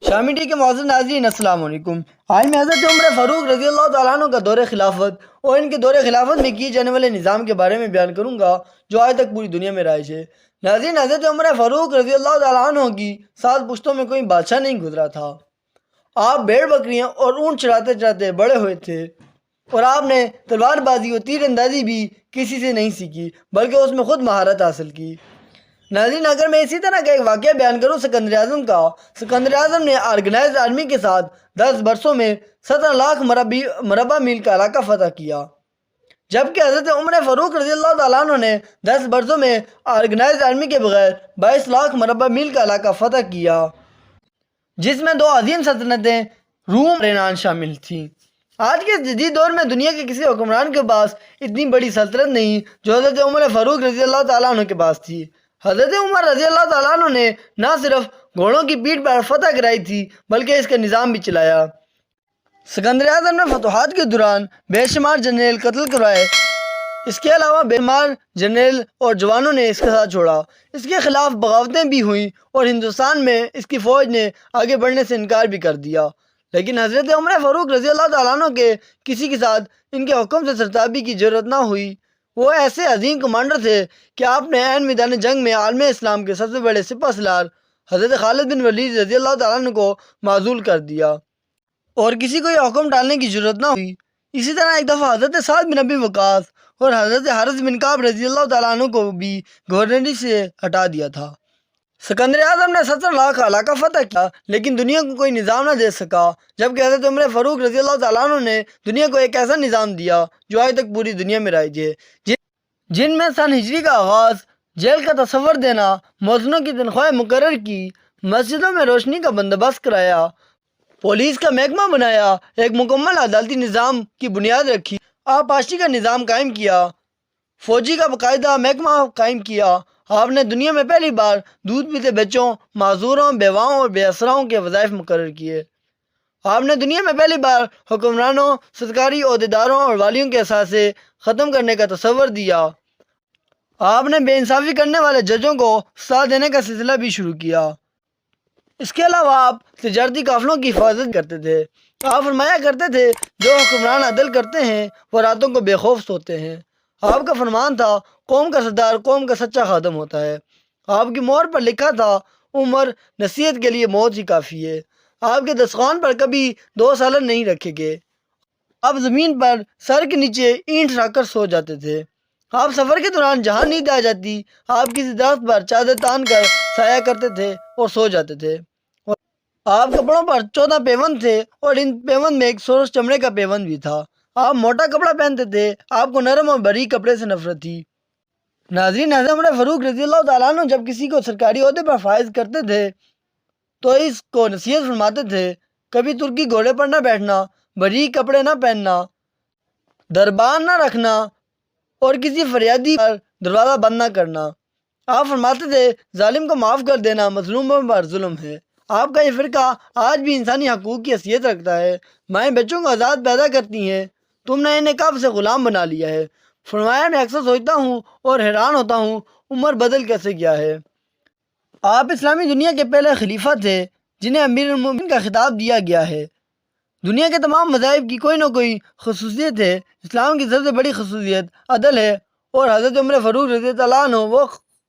شامی ٹی کے معزز ناظرین السلام علیکم۔ آج میں حضرت عمر فاروق رضی اللہ تعالیٰ عنہ کا دور خلافت اور ان کے دور خلافت میں کیے جانے والے نظام کے بارے میں بیان کروں گا جو آج تک پوری دنیا میں رائج ہے۔ ناظرین، حضرت عمر فاروق رضی اللہ تعالیٰ عنہ کی 7 پشتوں میں کوئی بادشاہ نہیں گزرا تھا۔ آپ بھیڑ بکریاں اور اونٹ چراتے چراتے بڑے ہوئے تھے اور آپ نے تلوار بازی اور تیر اندازی بھی کسی سے نہیں سیکھی بلکہ اس میں خود مہارت حاصل کی۔ ناظرین، اگر میں اسی طرح کا ایک واقعہ بیان کروں سکندر اعظم کا، سکندر اعظم نے آرگنائزڈ آرمی کے ساتھ 10 برسوں میں 17 لاکھ مربع میل کا علاقہ فتح کیا، جبکہ حضرت عمر فاروق رضی اللہ تعالیٰ عنہ نے 10 برسوں میں آرگنائزڈ آرمی کے بغیر 22 لاکھ مربع میل کا علاقہ فتح کیا، جس میں 2 عظیم سلطنتیں روم اور ایران شامل تھیں۔ آج کے جدید دور میں دنیا کے کسی حکمران کے پاس اتنی بڑی سلطنت نہیں جو حضرت عمر فاروق رضی اللہ تعالیٰ عنہ کے پاس تھی۔ حضرت عمر رضی اللہ تعالیٰ عنہ نے نہ صرف گھوڑوں کی پیٹھ پر فتح کرائی تھی بلکہ اس کا نظام بھی چلایا۔ سکندر اعظم نے فتوحات کے دوران بے شمار جنرل قتل کروائے، اس کے علاوہ بے شمار جنرل اور جوانوں نے اس کے ساتھ چھوڑا۔ اس کے خلاف بغاوتیں بھی ہوئیں اور ہندوستان میں اس کی فوج نے آگے بڑھنے سے انکار بھی کر دیا، لیکن حضرت عمر فاروق رضی اللہ تعالیٰ عنہ کے کسی کے ساتھ ان کے حکم سے سرتابی کی ضرورت نہ ہوئی۔ وہ ایسے عظیم کمانڈر تھے کہ آپ نے عین میدان جنگ میں عالم اسلام کے سب سے بڑے سپہ سالار حضرت خالد بن ولید رضی اللہ تعالیٰ عنہ کو معزول کر دیا اور کسی کو یہ حکم ڈالنے کی ضرورت نہ ہوئی۔ اسی طرح ایک دفعہ حضرت سعد بن ابی وقاص اور حضرت حارث بن کعب رضی اللہ تعالیٰ عنہ کو بھی گورنری سے ہٹا دیا تھا۔ سکندر اعظم نے 17 لاکھ کا علاقہ فتح کیا لیکن دنیا کو کوئی نظام نہ دے سکا، جبکہ حضرت عمر فاروق رضی اللہ تعالیٰ عنہ نے دنیا کو ایک ایسا نظام دیا جو آج تک پوری دنیا میں رائج ہے، جن میں سن ہجری کا آغاز، جیل کا تصور دینا، مؤذنوں کی تنخواہیں مقرر کی، مسجدوں میں روشنی کا بندوبست کرایا، پولیس کا محکمہ بنایا، ایک مکمل عدالتی نظام کی بنیاد رکھی، آبپاشی کا نظام قائم کیا، فوجی کا باقاعدہ محکمہ قائم کیا۔ آپ نے دنیا میں پہلی بار دودھ پیتے بچوں، معذوروں، بیواؤں اور بے اسراؤں کے وظائف مقرر کیے۔ آپ نے دنیا میں پہلی بار حکمرانوں، سرکاری عہدیداروں اور والیوں کے اثاثے ختم کرنے کا تصور دیا۔ آپ نے بے انصافی کرنے والے ججوں کو سزا دینے کا سلسلہ بھی شروع کیا۔ اس کے علاوہ آپ تجارتی قافلوں کی حفاظت کرتے تھے۔ آپ فرمایا کرتے تھے، جو حکمران عدل کرتے ہیں وہ راتوں کو بے خوف سوتے ہیں۔ آپ کا فرمان تھا، قوم کا سردار قوم کا سچا خادم ہوتا ہے۔ آپ کی مہر پر لکھا تھا، عمر نصیحت کے لیے موت ہی کافی ہے۔ آپ کے دسترخوان پر کبھی 2 سالن نہیں رکھے گئے۔ آپ زمین پر سر کے نیچے اینٹ رکھ کر سو جاتے تھے۔ آپ سفر کے دوران جہاں نیند آ جاتی آپ کسی درخت پر چادر تان کر سایہ کرتے تھے اور سو جاتے تھے۔ آپ کپڑوں پر 14 پیوند تھے اور ان پیوند میں ایک سرخ چمڑے کا پیوند بھی تھا۔ آپ موٹا کپڑا پہنتے تھے، آپ کو نرم اور باریک کپڑے سے نفرت تھی۔ ناظرین، حضرت عمر فاروق رضی اللہ تعالیٰ عنہ جب کسی کو سرکاری عہدے پر فائز کرتے تھے تو اس کو نصیحت فرماتے تھے، کبھی ترکی گھوڑے پر نہ بیٹھنا، باریک کپڑے نہ پہننا، دربان نہ رکھنا اور کسی فریادی پر دروازہ بند نہ کرنا۔ آپ فرماتے تھے، ظالم کو معاف کر دینا مظلوموں پر ظلم ہے۔ آپ کا یہ فرقہ آج بھی انسانی حقوق کی حیثیت رکھتا ہے۔ مائیں بچوں کو آزاد پیدا کرتی ہیں، تم نے انہیں کب سے غلام بنا لیا ہے۔ فرمایا، میں اکثر سوچتا ہوں اور حیران ہوتا ہوں، عمر بدل کیسے گیا ہے۔ آپ اسلامی دنیا کے پہلے خلیفہ تھے جنہیں امیر المومنین کا خطاب دیا گیا ہے۔ دنیا کے تمام مذاہب کی کوئی نہ کوئی خصوصیت ہے، اسلام کی سب سے بڑی خصوصیت عدل ہے اور حضرت عمر فاروق رضی اللہ عنہ وہ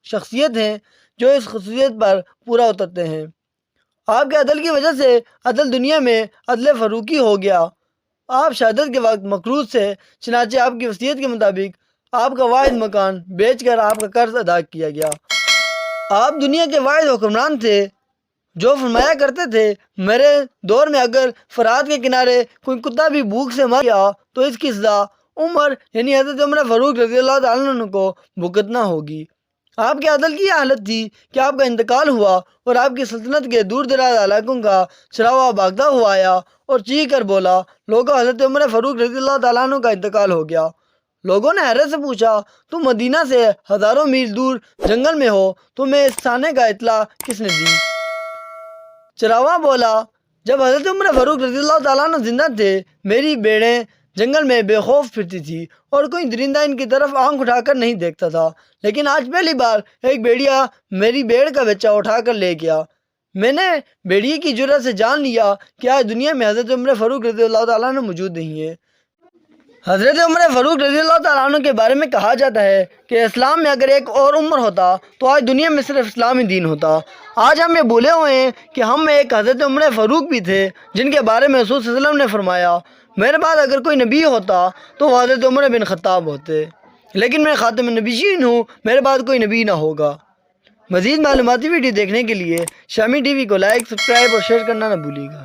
شخصیت ہیں جو اس خصوصیت پر پورا اترتے ہیں۔ آپ کے عدل کی وجہ سے عدل دنیا میں عدل فاروقی ہو گیا۔ آپ شہادت کے وقت مقروض سے، چنانچہ آپ کی وصیت کے مطابق آپ کا واحد مکان بیچ کر آپ کا قرض ادا کیا گیا۔ آپ دنیا کے واحد حکمران تھے جو فرمایا کرتے تھے، میرے دور میں اگر فرات کے کنارے کوئی کتا بھی بھوک سے مر گیا تو اس کی سزا عمر یعنی حضرت عمر فاروق رضی اللہ تعالیٰ عنہ کو بھگتنا ہوگی۔ آپ کے عدل کی یہ حالت تھی کہ آپ کا انتقال ہوا اور آپ کی سلطنت کے دور دراز علاقوں کا چراغا بھاگتا ہوا آیا اور چیخ کر بولا، لوگوں، حضرت عمر فاروق رضی اللہ تعالیٰ عنہ کا انتقال ہو گیا۔ لوگوں نے حیرت سے پوچھا، تم مدینہ سے ہزاروں میل دور جنگل میں ہو، تمہیں اس سانے کا اطلاع کس نے دی؟ چراغا بولا، جب حضرت عمر فاروق رضی اللہ تعالیٰ عنہ زندہ تھے، میری بھیڑیں جنگل میں بے خوف پھرتی تھی اور کوئی درندہ ان کی طرف آنکھ اٹھا کر نہیں دیکھتا تھا، لیکن آج پہلی بار ایک بھیڑیا میری بھیڑ کا بچہ اٹھا کر لے گیا۔ میں نے بھیڑیے کی جرأت سے جان لیا کہ آج دنیا میں حضرت عمر فاروق رضی اللہ تعالیٰ عنہ موجود نہیں ہے۔ حضرت عمر فاروق رضی اللہ تعالیٰ عنہ کے بارے میں کہا جاتا ہے کہ اسلام میں اگر ایک اور عمر ہوتا تو آج دنیا میں صرف اسلامی دین ہوتا۔ آج ہم یہ بھولے ہوئے ہیں کہ ہم میں ایک حضرت عمر فاروق بھی تھے جن کے بارے میں رسول صلی اللہ علیہ وسلم نے فرمایا میرے بعد اگر کوئی نبی ہوتا تو وہ حضرت عمر بن خطاب ہوتے، لیکن میں خاتم النبیین ہوں، میرے بعد کوئی نبی نہ ہوگا۔ مزید معلوماتی ویڈیو دیکھنے کے لیے شامی ٹی وی کو لائک، سبسکرائب اور شیئر کرنا نہ بھولیے گا۔